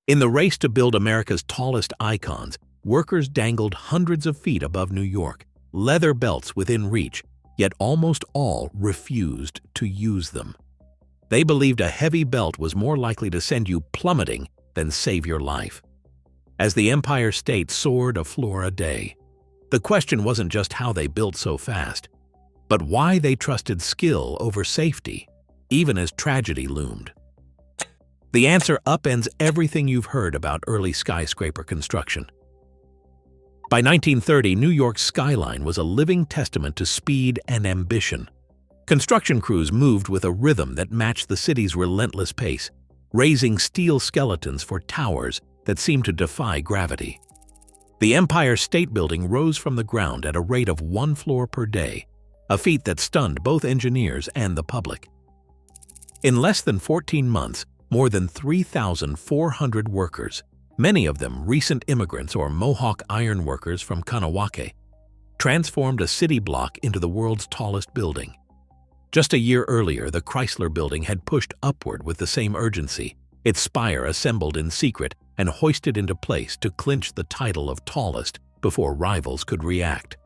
In the race to build America's tallest icons, workers dangled hundreds of feet above New York, leather belts within reach, yet almost all refused to use them. They believed a heavy belt was more likely to send you plummeting than save your life. As the Empire State soared a floor a day, the question wasn't just how they built so fast, but why they trusted skill over safety, even as tragedy loomed. The answer upends everything you've heard about early skyscraper construction. By 1930, New York's skyline was a living testament to speed and ambition. Construction crews moved with a rhythm that matched the city's relentless pace, raising steel skeletons for towers that seemed to defy gravity. The Empire State Building rose from the ground at a rate of 1 floor per day, a feat that stunned both engineers and the public. In less than 14 months, more than 3,400 workers, many of them recent immigrants or Mohawk ironworkers from Kanawake, transformed a city block into the world's tallest building. Just a year earlier, the Chrysler Building had pushed upward with the same urgency, its spire assembled in secret and hoisted into place to clinch the title of tallest before rivals could react.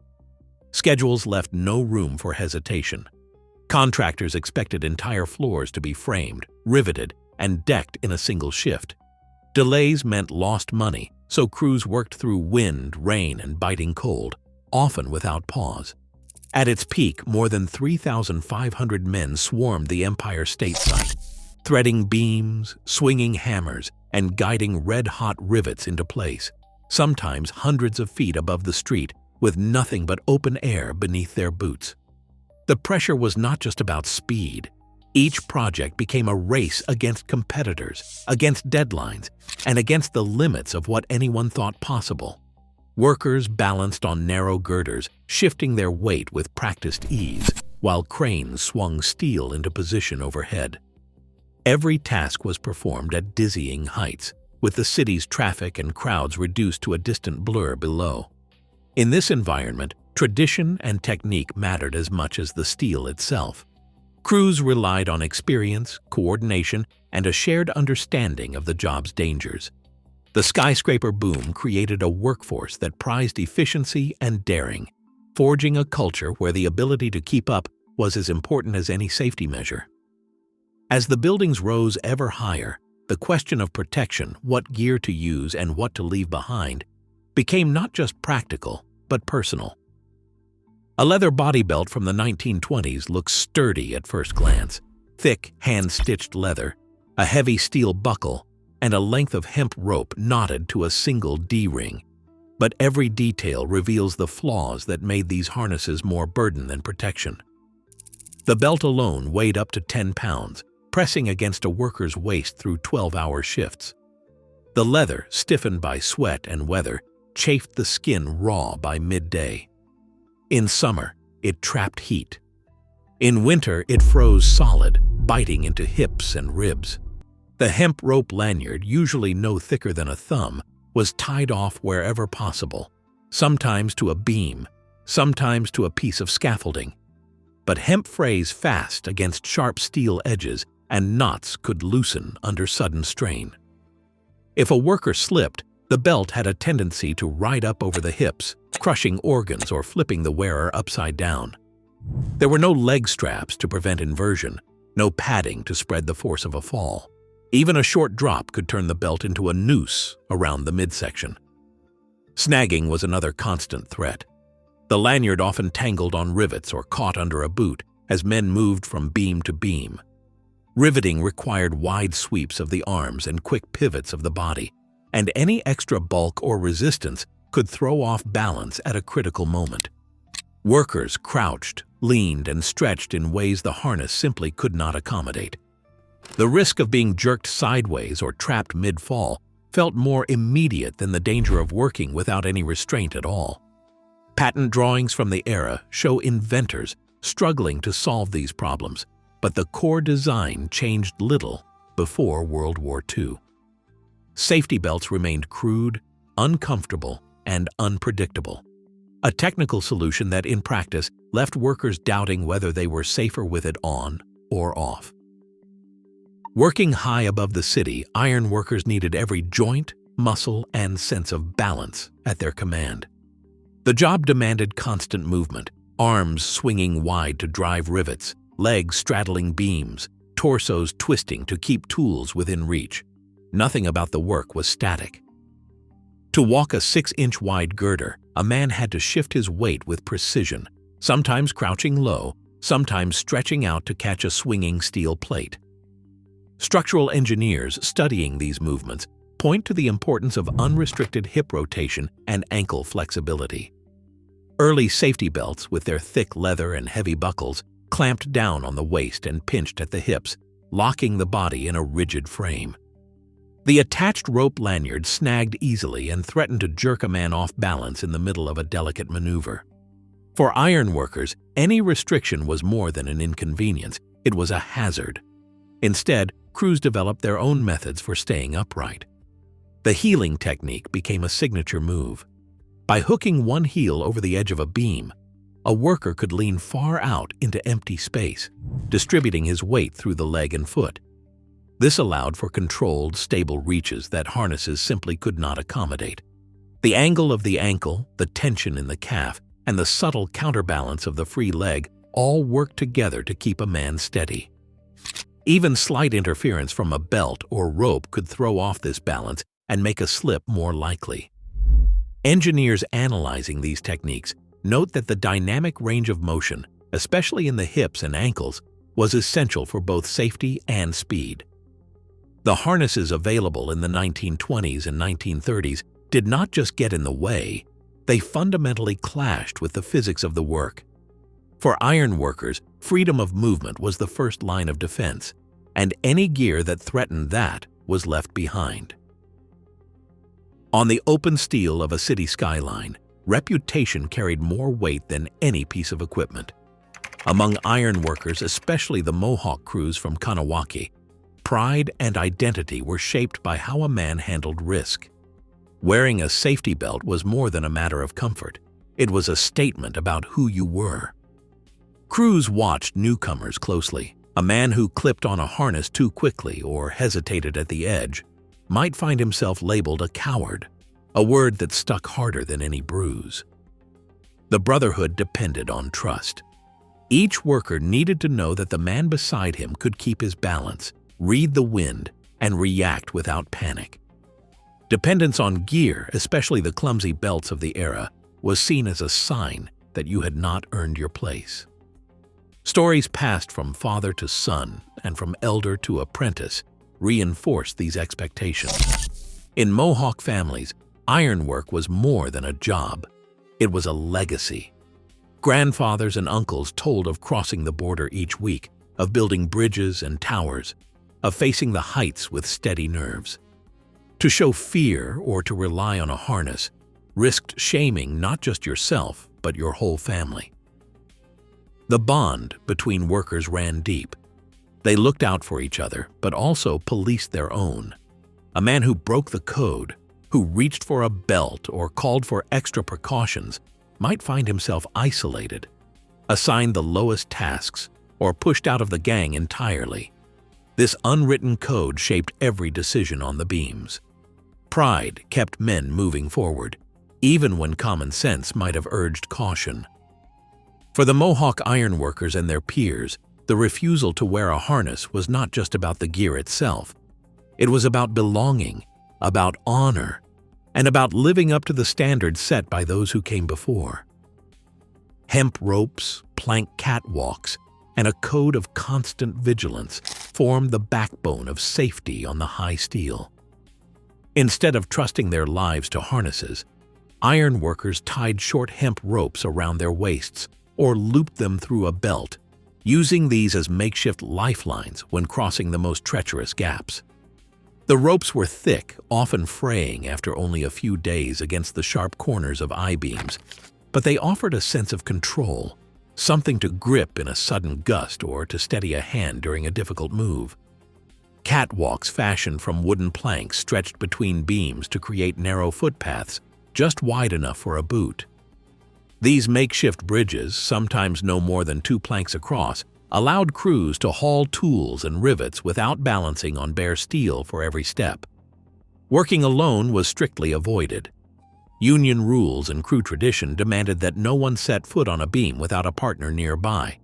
Schedules left no room for hesitation. Contractors expected entire floors to be framed, riveted, and decked in a single shift. Delays meant lost money, so crews worked through wind, rain, and biting cold, often without pause. At its peak, more than 3,500 men swarmed the Empire State site, threading beams, swinging hammers, and guiding red-hot rivets into place, sometimes hundreds of feet above the street, with nothing but open air beneath their boots. The pressure was not just about speed. Each project became a race against competitors, against deadlines, and against the limits of what anyone thought possible. Workers balanced on narrow girders, shifting their weight with practiced ease, while cranes swung steel into position overhead. Every task was performed at dizzying heights, with the city's traffic and crowds reduced to a distant blur below. In this environment, tradition and technique mattered as much as the steel itself. Crews relied on experience, coordination, and a shared understanding of the job's dangers. The skyscraper boom created a workforce that prized efficiency and daring, forging a culture where the ability to keep up was as important as any safety measure. As the buildings rose ever higher, the question of protection, what gear to use and what to leave behind, became not just practical, but personal. A leather body belt from the 1920s looks sturdy at first glance. Thick, hand-stitched leather, a heavy steel buckle, and a length of hemp rope knotted to a single D-ring. But every detail reveals the flaws that made these harnesses more burden than protection. The belt alone weighed up to 10 pounds, pressing against a worker's waist through 12-hour shifts. The leather, stiffened by sweat and weather, chafed the skin raw by midday. In summer, it trapped heat. In winter, it froze solid, biting into hips and ribs. The hemp rope lanyard, usually no thicker than a thumb, was tied off wherever possible, sometimes to a beam, sometimes to a piece of scaffolding. But hemp frays fast against sharp steel edges, and knots could loosen under sudden strain. If a worker slipped, the belt had a tendency to ride up over the hips, crushing organs or flipping the wearer upside down. There were no leg straps to prevent inversion, no padding to spread the force of a fall. Even a short drop could turn the belt into a noose around the midsection. Snagging was another constant threat. The lanyard often tangled on rivets or caught under a boot as men moved from beam to beam. Riveting required wide sweeps of the arms and quick pivots of the body, and any extra bulk or resistance could throw off balance at a critical moment. Workers crouched, leaned, and stretched in ways the harness simply could not accommodate. The risk of being jerked sideways or trapped mid-fall felt more immediate than the danger of working without any restraint at all. Patent drawings from the era show inventors struggling to solve these problems, but the core design changed little before World War II. Safety belts remained crude, uncomfortable, and unpredictable. A technical solution that, in practice, left workers doubting whether they were safer with it on or off. Working high above the city, ironworkers needed every joint, muscle, and sense of balance at their command. The job demanded constant movement, arms swinging wide to drive rivets, legs straddling beams, torsos twisting to keep tools within reach. Nothing about the work was static. To walk a 6-inch wide girder, a man had to shift his weight with precision, sometimes crouching low, sometimes stretching out to catch a swinging steel plate. Structural engineers studying these movements point to the importance of unrestricted hip rotation and ankle flexibility. Early safety belts, with their thick leather and heavy buckles, clamped down on the waist and pinched at the hips, locking the body in a rigid frame. The attached rope lanyard snagged easily and threatened to jerk a man off balance in the middle of a delicate maneuver. For ironworkers, any restriction was more than an inconvenience, it was a hazard. Instead, crews developed their own methods for staying upright. The heeling technique became a signature move. By hooking one heel over the edge of a beam, a worker could lean far out into empty space, distributing his weight through the leg and foot. This allowed for controlled, stable reaches that harnesses simply could not accommodate. The angle of the ankle, the tension in the calf, and the subtle counterbalance of the free leg all worked together to keep a man steady. Even slight interference from a belt or rope could throw off this balance and make a slip more likely. Engineers analyzing these techniques note that the dynamic range of motion, especially in the hips and ankles, was essential for both safety and speed. The harnesses available in the 1920s and 1930s did not just get in the way, they fundamentally clashed with the physics of the work. For ironworkers, freedom of movement was the first line of defense, and any gear that threatened that was left behind. On the open steel of a city skyline, reputation carried more weight than any piece of equipment. Among ironworkers, especially the Mohawk crews from Kanawaki, pride and identity were shaped by how a man handled risk. Wearing a safety belt was more than a matter of comfort. It was a statement about who you were. Crews watched newcomers closely. A man who clipped on a harness too quickly or hesitated at the edge might find himself labeled a coward, a word that stuck harder than any bruise. The Brotherhood depended on trust. Each worker needed to know that the man beside him could keep his balance, read the wind, and react without panic. Dependence on gear, especially the clumsy belts of the era, was seen as a sign that you had not earned your place. Stories passed from father to son and from elder to apprentice reinforced these expectations. In Mohawk families, ironwork was more than a job. It was a legacy. Grandfathers and uncles told of crossing the border each week, of building bridges and towers, of facing the heights with steady nerves. To show fear or to rely on a harness risked shaming not just yourself, but your whole family. The bond between workers ran deep. They looked out for each other, but also policed their own. A man who broke the code, who reached for a belt or called for extra precautions, might find himself isolated, assigned the lowest tasks, or pushed out of the gang entirely. This unwritten code shaped every decision on the beams. Pride kept men moving forward, even when common sense might have urged caution. For the Mohawk ironworkers and their peers, the refusal to wear a harness was not just about the gear itself. It was about belonging, about honor, and about living up to the standards set by those who came before. Hemp ropes, plank catwalks, and a code of constant vigilance formed the backbone of safety on the high steel. Instead of trusting their lives to harnesses, ironworkers tied short hemp ropes around their waists or looped them through a belt, using these as makeshift lifelines when crossing the most treacherous gaps. The ropes were thick, often fraying after only a few days against the sharp corners of I-beams, but they offered a sense of control, something to grip in a sudden gust or to steady a hand during a difficult move. Catwalks fashioned from wooden planks stretched between beams to create narrow footpaths, just wide enough for a boot. These makeshift bridges, sometimes no more than 2 planks across, allowed crews to haul tools and rivets without balancing on bare steel for every step. Working alone was strictly avoided. Union rules and crew tradition demanded that no one set foot on a beam without a partner nearby.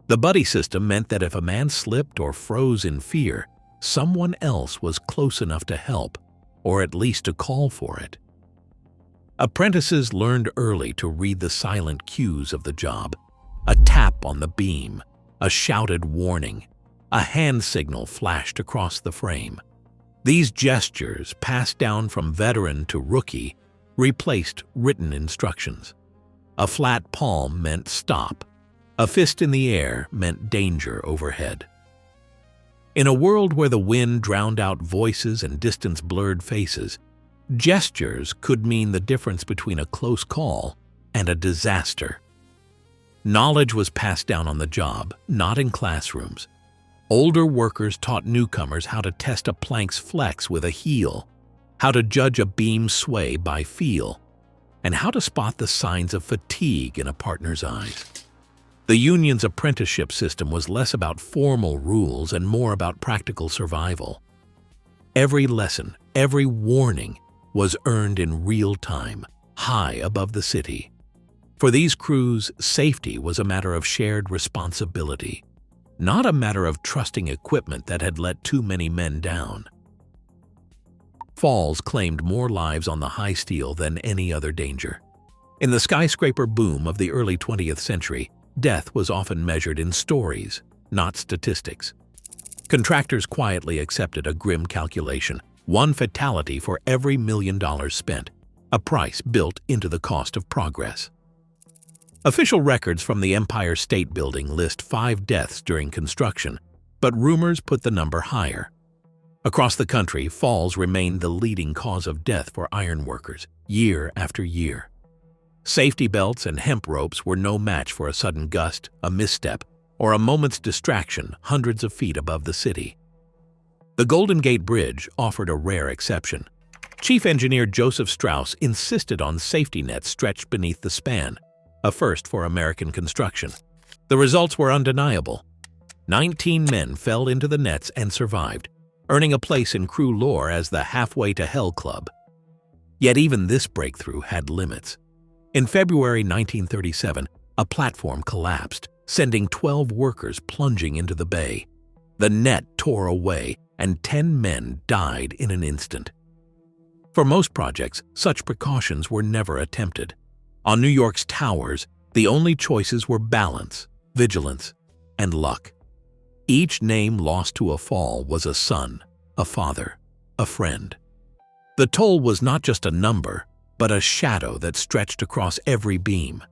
The buddy system meant that if a man slipped or froze in fear, someone else was close enough to help, or at least to call for it. Apprentices learned early to read the silent cues of the job: a tap on the beam, a shouted warning, a hand signal flashed across the frame. These gestures, passed down from veteran to rookie, replaced written instructions. A flat palm meant stop. A fist in the air meant danger overhead. In a world where the wind drowned out voices and distance blurred faces, gestures could mean the difference between a close call and a disaster. Knowledge was passed down on the job, not in classrooms. Older workers taught newcomers how to test a plank's flex with a heel, how to judge a beam's sway by feel, and how to spot the signs of fatigue in a partner's eyes. The union's apprenticeship system was less about formal rules and more about practical survival. Every lesson, every warning, was earned in real time, high above the city. For these crews, safety was a matter of shared responsibility, not a matter of trusting equipment that had let too many men down. Falls claimed more lives on the high steel than any other danger. In the skyscraper boom of the early 20th century, death was often measured in stories, not statistics. Contractors quietly accepted a grim calculation: one fatality for every $1 million spent, a price built into the cost of progress. Official records from the Empire State Building list 5 deaths during construction, but rumors put the number higher. Across the country, falls remained the leading cause of death for ironworkers, year after year. Safety belts and hemp ropes were no match for a sudden gust, a misstep, or a moment's distraction hundreds of feet above the city. The Golden Gate Bridge offered a rare exception. Chief Engineer Joseph Strauss insisted on safety nets stretched beneath the span, a first for American construction. The results were undeniable. 19 men fell into the nets and survived, earning a place in crew lore as the Halfway to Hell Club. Yet even this breakthrough had limits. In February 1937, a platform collapsed, sending 12 workers plunging into the bay. The net tore away, and 10 men died in an instant. For most projects, such precautions were never attempted. On New York's towers, the only choices were balance, vigilance, and luck. Each name lost to a fall was a son, a father, a friend. The toll was not just a number, but a shadow that stretched across every beam.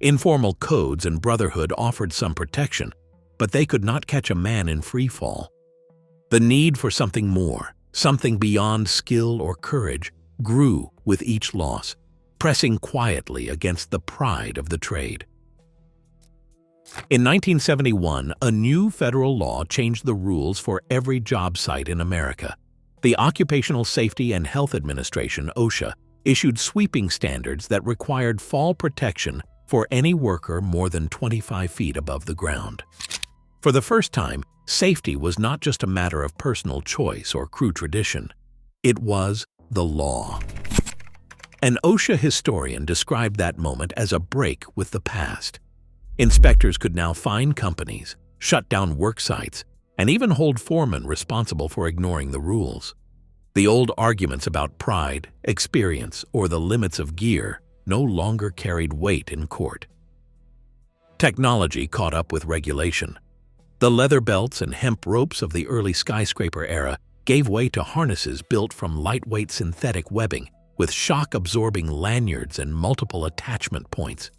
Informal codes and Brotherhood offered some protection, but they could not catch a man in free fall. The need for something more, something beyond skill or courage, grew with each loss, pressing quietly against the pride of the trade. In 1971, a new federal law changed the rules for every job site in America. The Occupational Safety and Health Administration, OSHA, issued sweeping standards that required fall protection for any worker more than 25 feet above the ground. For the first time, safety was not just a matter of personal choice or crew tradition. It was the law. An OSHA historian described that moment as a break with the past. Inspectors could now fine companies, shut down work sites, and even hold foremen responsible for ignoring the rules. The old arguments about pride, experience, or the limits of gear no longer carried weight in court. Technology caught up with regulation. The leather belts and hemp ropes of the early skyscraper era gave way to harnesses built from lightweight synthetic webbing with shock-absorbing lanyards and multiple attachment points.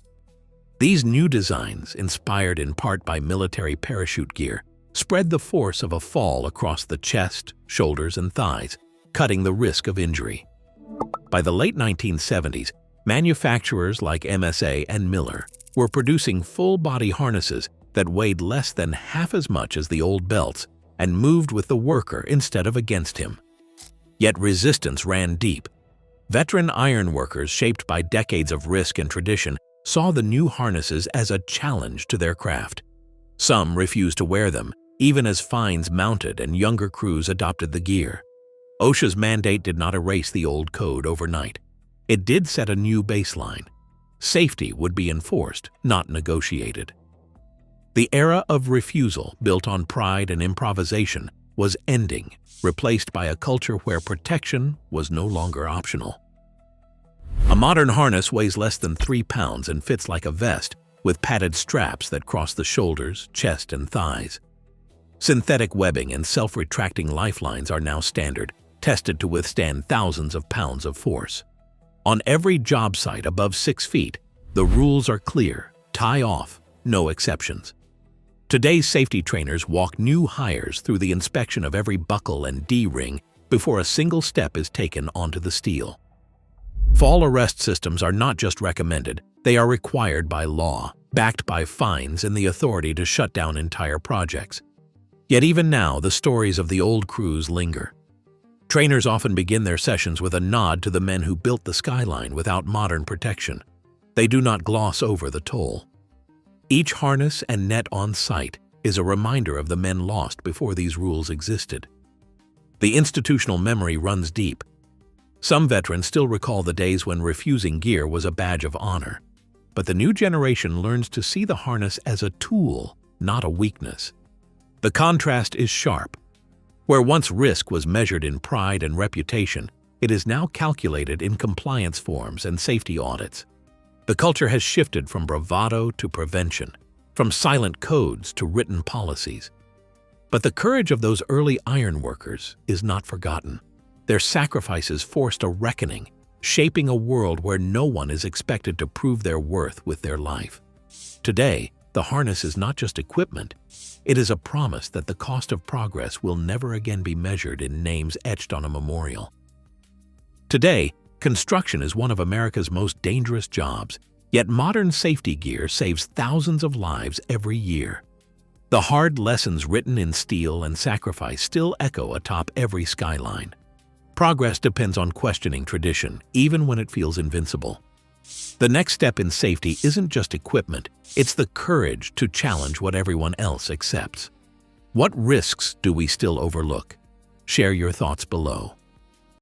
These new designs, inspired in part by military parachute gear, spread the force of a fall across the chest, shoulders, and thighs, cutting the risk of injury. By the late 1970s, manufacturers like MSA and Miller were producing full-body harnesses that weighed less than half as much as the old belts and moved with the worker instead of against him. Yet resistance ran deep. Veteran ironworkers, shaped by decades of risk and tradition, saw the new harnesses as a challenge to their craft. Some refused to wear them, even as fines mounted and younger crews adopted the gear. OSHA's mandate did not erase the old code overnight. It did set a new baseline. Safety would be enforced, not negotiated. The era of refusal, built on pride and improvisation, was ending, replaced by a culture where protection was no longer optional. A modern harness weighs less than 3 pounds and fits like a vest, with padded straps that cross the shoulders, chest, and thighs. Synthetic webbing and self-retracting lifelines are now standard, tested to withstand thousands of pounds of force. On every job site above 6 feet, the rules are clear: tie off, no exceptions. Today's safety trainers walk new hires through the inspection of every buckle and D-ring before a single step is taken onto the steel. Fall arrest systems are not just recommended, they are required by law, backed by fines and the authority to shut down entire projects. Yet even now, the stories of the old crews linger. Trainers often begin their sessions with a nod to the men who built the skyline without modern protection. They do not gloss over the toll. Each harness and net on site is a reminder of the men lost before these rules existed. The institutional memory runs deep. Some veterans still recall the days when refusing gear was a badge of honor. But the new generation learns to see the harness as a tool, not a weakness. The contrast is sharp. Where once risk was measured in pride and reputation, it is now calculated in compliance forms and safety audits. The culture has shifted from bravado to prevention, from silent codes to written policies. But the courage of those early ironworkers is not forgotten. Their sacrifices forced a reckoning, shaping a world where no one is expected to prove their worth with their life. Today, the harness is not just equipment, it is a promise that the cost of progress will never again be measured in names etched on a memorial. Today, construction is one of America's most dangerous jobs, yet modern safety gear saves thousands of lives every year. The hard lessons written in steel and sacrifice still echo atop every skyline. Progress depends on questioning tradition, even when it feels invincible. The next step in safety isn't just equipment, it's the courage to challenge what everyone else accepts. What risks do we still overlook? Share your thoughts below.